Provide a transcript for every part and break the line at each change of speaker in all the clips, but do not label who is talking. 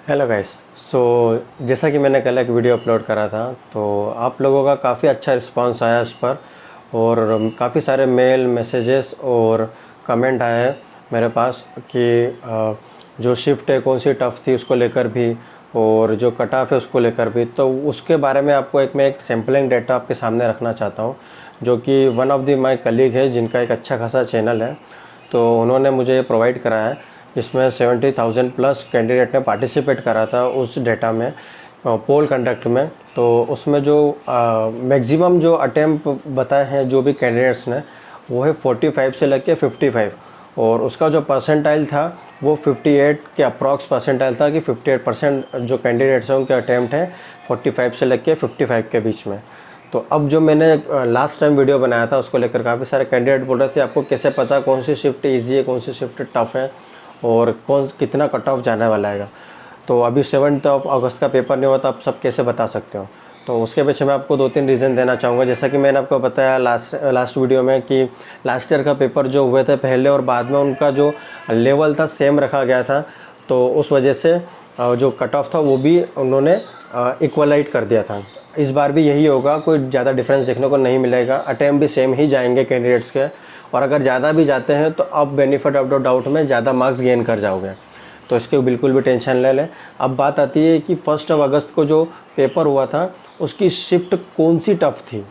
Hello guys. जैसा कि मैंने कल एक वीडियो अपलोड करा था, तो आप लोगों का काफ़ी अच्छा रिस्पांस आया इस पर और काफ़ी सारे मेल मैसेजेस और कमेंट आए हैं मेरे पास कि जो शिफ्ट है कौन सी टफ़ थी उसको लेकर भी, और जो कट ऑफ है उसको लेकर भी। तो उसके बारे में आपको मैं एक सैम्पलिंग डेटा आपके सामने रखना चाहता हूँ, जो कि one of the my colleague है जिनका एक अच्छा खासा चैनल है। तो उन्होंने मुझे ये प्रोवाइड करा है, जिसमें 70,000 प्लस कैंडिडेट ने पार्टिसिपेट करा था उस डेटा में, पोल कंडक्ट में। तो उसमें जो मैक्सिमम जो अटैम्प्ट बताए हैं जो भी कैंडिडेट्स ने, वो है 45 से लेके 55, और उसका जो परसेंटाइल था वो 58 के अप्रॉक्स परसेंटाइल था, कि 58% जो कैंडिडेट्स हैं उनके अटैम्प्ट हैं 45 से लेके 55 के बीच में। तो अब जो मैंने लास्ट टाइम वीडियो बनाया था उसको लेकर काफ़ी सारे कैंडिडेट बोल रहे थे आपको कैसे पता कौन सी शिफ्ट ईजी है, कौन सी शिफ्ट टफ़ है और कौन कितना कट ऑफ जाने वाला है। तो अभी 7 अगस्त का पेपर नहीं हुआ, तो आप सब कैसे बता सकते हो। तो उसके पीछे मैं आपको 2-3 रीज़न देना चाहूँगा। जैसा कि मैंने आपको बताया लास्ट वीडियो में कि लास्ट ईयर का पेपर जो हुए थे पहले और बाद में, उनका जो लेवल था सेम रखा गया था। तो उस वजह से जो कट ऑफ था वो भी उन्होंने इक्वलाइट कर दिया था। इस बार भी यही होगा, कोई ज़्यादा डिफरेंस देखने को नहीं मिलेगा। अटैम्प्ट भी सेम ही जाएंगे कैंडिडेट्स के, और अगर ज़्यादा भी जाते हैं तो अब बेनिफिट ऑफ द डाउट में ज़्यादा मार्क्स गेन कर जाओगे, तो इसके बिल्कुल भी टेंशन ले लें। अब बात आती है कि 1 अगस्त को जो पेपर हुआ था उसकी शिफ्ट कौन सी टफ़ थी,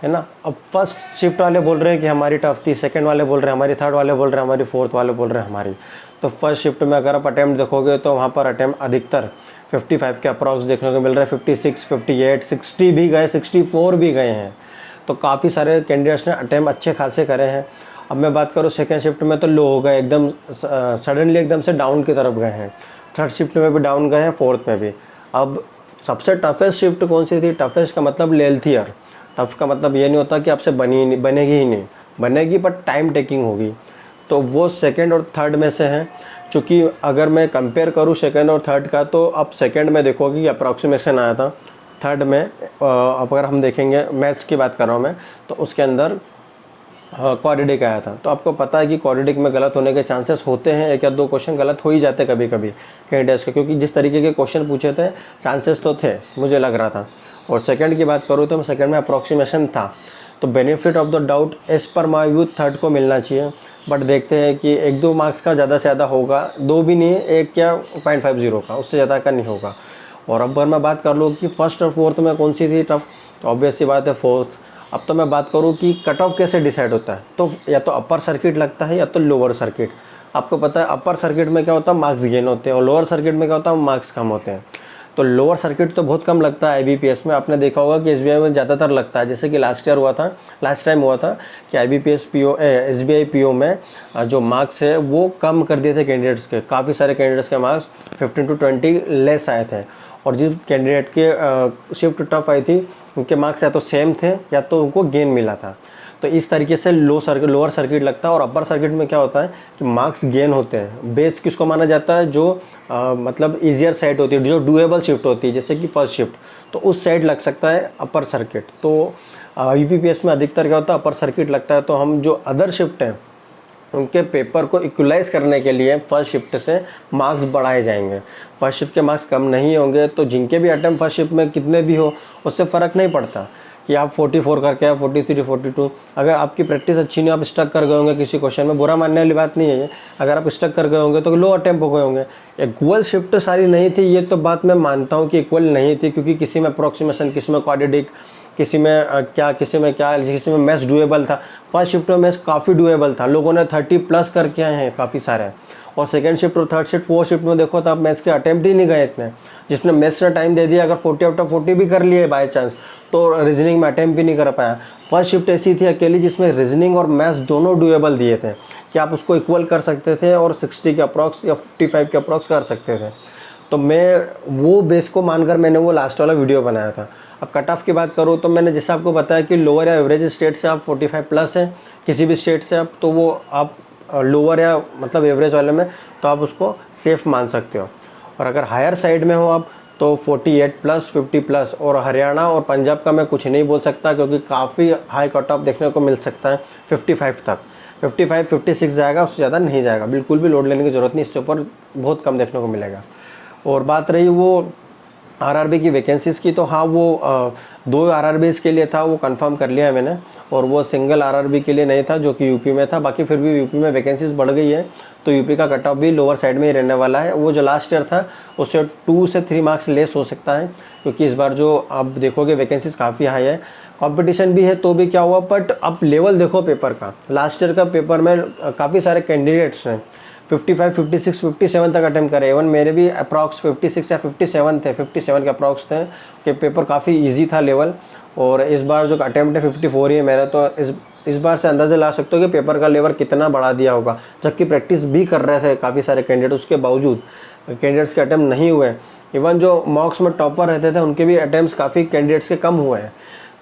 है ना। अब फर्स्ट शिफ्ट वाले बोल रहे हैं कि हमारी टफ़ थी, सेकंड वाले बोल रहे हैं हमारी, थर्ड वाले बोल रहे हैं हमारी, फोर्थ वाले बोल रहे हैं हमारी। तो फर्स्ट शिफ्ट में अगर आप अटैम्प्ट देखोगे तो वहाँ पर अटैम्प्ट अधिकतर 55 के अप्रॉक्स देखने को मिल रहा है। 56, 58, 60 भी गए, 64 भी गए हैं। तो काफ़ी सारे कैंडिडेट्स ने अटैम्प्ट अच्छे खासे करे हैं। अब मैं बात करूँ सेकेंड शिफ्ट में, तो लो हो गए एकदम, सडनली एकदम से डाउन की तरफ गए हैं। थर्ड शिफ्ट में भी डाउन गए हैं, फोर्थ में भी। अब सबसे टफेस्ट शिफ्ट कौन सी थी? टफेस्ट का मतलब लेंथ ईयर। टफ का मतलब ये नहीं होता कि आपसे बनेगी ही नहीं, बनेगी बट टाइम टेकिंग होगी। तो वो सेकंड और थर्ड में से हैं। चूँकि अगर मैं कंपेयर करूँ सेकंड और थर्ड का, तो आप सेकंड में देखोगे कि अप्रॉक्सीमेशन आया था। थर्ड में अगर हम देखेंगे, मैथ्स की बात कर रहा हूँ मैं, तो उसके अंदर क्वाड्रेटिक आया था। तो आपको पता है कि क्वाड्रेटिक में गलत होने के चांसेस होते हैं, एक या दो क्वेश्चन गलत हो ही जाते कभी कभी कैंडिडेट्स के, क्योंकि जिस तरीके के क्वेश्चन पूछे थे चांसेस तो थे, मुझे लग रहा था। और सेकंड की बात करूँ तो सेकंड में अप्रॉक्सीमेशन था। तो benefit of the doubt as per my view third को मिलना चाहिए, बट देखते हैं कि 1-2 मार्क्स का ज़्यादा से ज़्यादा होगा, 2 भी नहीं, 1 या 0.50 का, उससे ज़्यादा का नहीं होगा। और अब अगर मैं बात कर लूँ कि फर्स्ट और फोर्थ में कौन सी थी टफ, तो ऑब्वियस सी बात है फोर्थ। अब तो मैं बात करूँ कि कट ऑफ कैसे डिसाइड होता है, तो या तो अपर सर्किट लगता है या तो लोअर सर्किट। आपको पता है अपर सर्किट में क्या होता है, मार्क्स गेन होते हैं, और लोअर सर्किट में क्या होता है, मार्क्स कम होते हैं। तो लोअर सर्किट तो बहुत कम लगता है आईबीपीएस में, आपने देखा होगा कि एसबीआई में ज़्यादातर लगता है। जैसे कि लास्ट टाइम हुआ था कि आईबीपीएस पीओ एसबीआई पीओ में जो मार्क्स है वो कम कर दिए थे कैंडिडेट्स के। काफ़ी सारे कैंडिडेट्स के मार्क्स 15 to 20 लेस आए थे, और जिस कैंडिडेट के शिफ्ट टफ आई थी उनके मार्क्स या तो सेम थे या तो उनको गेन मिला था। तो इस तरीके से लोअर सर्किट लगता है। और अपर सर्किट में क्या होता है कि मार्क्स गेन होते हैं। बेस किसको माना जाता है? जो मतलब ईजियर साइड होती है, जो डूएबल शिफ्ट होती है, जैसे कि फर्स्ट शिफ्ट, तो उस साइड लग सकता है अपर सर्किट। तो यूपीपीएस में अधिकतर क्या होता है, अपर सर्किट लगता है। तो हम जो अदर शिफ्ट हैं उनके पेपर को इक्वलाइज करने के लिए फर्स्ट शिफ्ट से मार्क्स बढ़ाए जाएंगे। फर्स्ट शिफ्ट के मार्क्स कम नहीं होंगे, तो जिनके भी अटैम्प्ट फर्स्ट शिफ्ट में कितने भी हो उससे फ़र्क नहीं पड़ता कि आप 44 करके आए, 43, 42। अगर आपकी प्रैक्टिस अच्छी नहीं, आप स्टक कर गए होंगे किसी क्वेश्चन में, बुरा मानने वाली बात नहीं है ये। अगर आप स्टक कर गए होंगे तो लो अटैम्प्ट हो गए होंगे। इक्वल शिफ्ट सारी नहीं थी, ये तो बात मैं मानता हूँ कि इक्वल नहीं थी, क्योंकि किसी में अप्रॉक्सीमेशन, किसी में क्वाड्रेटिक, किसी में किसी में मैथ्स डूएबल था। फर्स्ट शिफ्ट में मैथ्स काफ़ी डूएबल था, लोगों ने 30 प्लस करके आए हैं काफ़ी सारे। और सेकंड शिफ्ट और थर्ड शिफ्ट, फोर्थ शिफ्ट में देखो तो आप मैथ्स के अटैम्प्ट ही नहीं गए इतने। जिसने मैथ्स ने टाइम दे दिया, अगर 40 आउट ऑफ 40 भी कर लिए बाय चांस, तो रीजनिंग में अटैम्प्ट भी नहीं कर पाया। फर्स्ट शिफ्ट ऐसी थी अकेली जिसमें रीजनिंग और मैथ्स दोनों डूएबल दिए थे कि आप उसको इक्वल कर सकते थे और 60 के अप्रॉक्स या 55 के अप्रॉक्स कर सकते थे। तो मैं वो बेस को मानकर मैंने वो लास्ट वाला वीडियो बनाया था। अब कट ऑफ की बात करूँ तो मैंने जैसे आपको बताया कि लोअर या एवरेज स्टेट से आप 45 प्लस है किसी भी स्टेट से, आप तो वो आप लोअर या मतलब एवरेज वाले में, तो आप उसको सेफ मान सकते हो। और अगर हायर साइड में हो आप तो 48 प्लस, 50 प्लस। और हरियाणा और पंजाब का मैं कुछ नहीं बोल सकता, क्योंकि काफ़ी हाई कट ऑफ देखने को मिल सकता है 55 तक। 55, 56 जाएगा, उससे ज़्यादा नहीं जाएगा। बिल्कुल भी लोड लेने की ज़रूरत नहीं, इससे ऊपर बहुत कम देखने को मिलेगा। और बात रही वो आरआरबी की वैकेंसीज़ की, तो हाँ वो 2 आरआरबीज़ के लिए था, वो कंफर्म कर लिया है मैंने, और वो सिंगल आरआरबी के लिए नहीं था जो कि यूपी में था। बाकी फिर भी यूपी में वैकेंसीज़ बढ़ गई है, तो यूपी का कट ऑफ भी लोअर साइड में ही रहने वाला है। वो जो लास्ट ईयर था उससे 2 से 3 मार्क्स लेस हो सकता है, क्योंकि इस बार जो आप देखोगे वैकेंसीज़ काफ़ी हाई है, कंपटीशन भी है, तो भी क्या हुआ, बट अब लेवल देखो पेपर का। लास्ट ईयर का पेपर में काफ़ी सारे कैंडिडेट्स हैं 55, 56, 57 तक अटैम्प्ट करे। इवन मेरे भी अप्रॉक्स 56 या 57 थे, 57 के अप्रॉक्स थे कि पेपर काफ़ी इजी था लेवल। और इस बार जो अटैम्प्ट है 54 ही है मेरा, तो इस बार से अंदाज़ा ला सकते हो कि पेपर का लेवल कितना बढ़ा दिया होगा। जबकि प्रैक्टिस भी कर रहे थे काफ़ी सारे कैंडिडेट, उसके बावजूद कैंडिडेट्स के अटैम्प्ट नहीं हुए। इवन जो मॉक्स में टॉपर रहते थे उनके भी अटैम्प्ट्स काफ़ी कैंडिडेट्स के कम हुए हैं।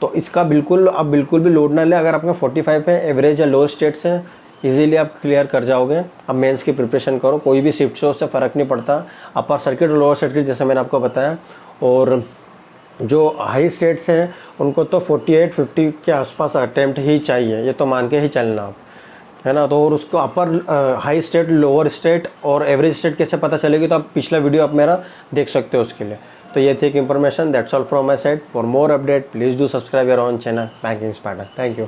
तो इसका बिल्कुल आप बिल्कुल भी लोड ना लें। अगर आपका 45 है, एवरेज या लो स्टेट्स हैं, इजीली आप क्लियर कर जाओगे। अब मेंस की प्रिपरेशन करो, कोई भी शिफ्ट से उससे फ़र्क नहीं पड़ता, अपर सर्किट और लोअर सर्किट जैसे मैंने आपको बताया। और जो हाई स्टेट्स हैं उनको तो 48, 50 के आसपास अटैम्प्ट ही चाहिए, ये तो मान के ही चलना आप, है ना। तो और उसको अपर हाई स्टेट, लोअर स्टेट और एवरेज स्टेट कैसे पता चलेगी, तो आप पिछला वीडियो आप मेरा देख सकते हो उसके लिए। तो ये थी एक information. That's all from my side. For more update please do subscribe your own channel banking Spartan. Thank you.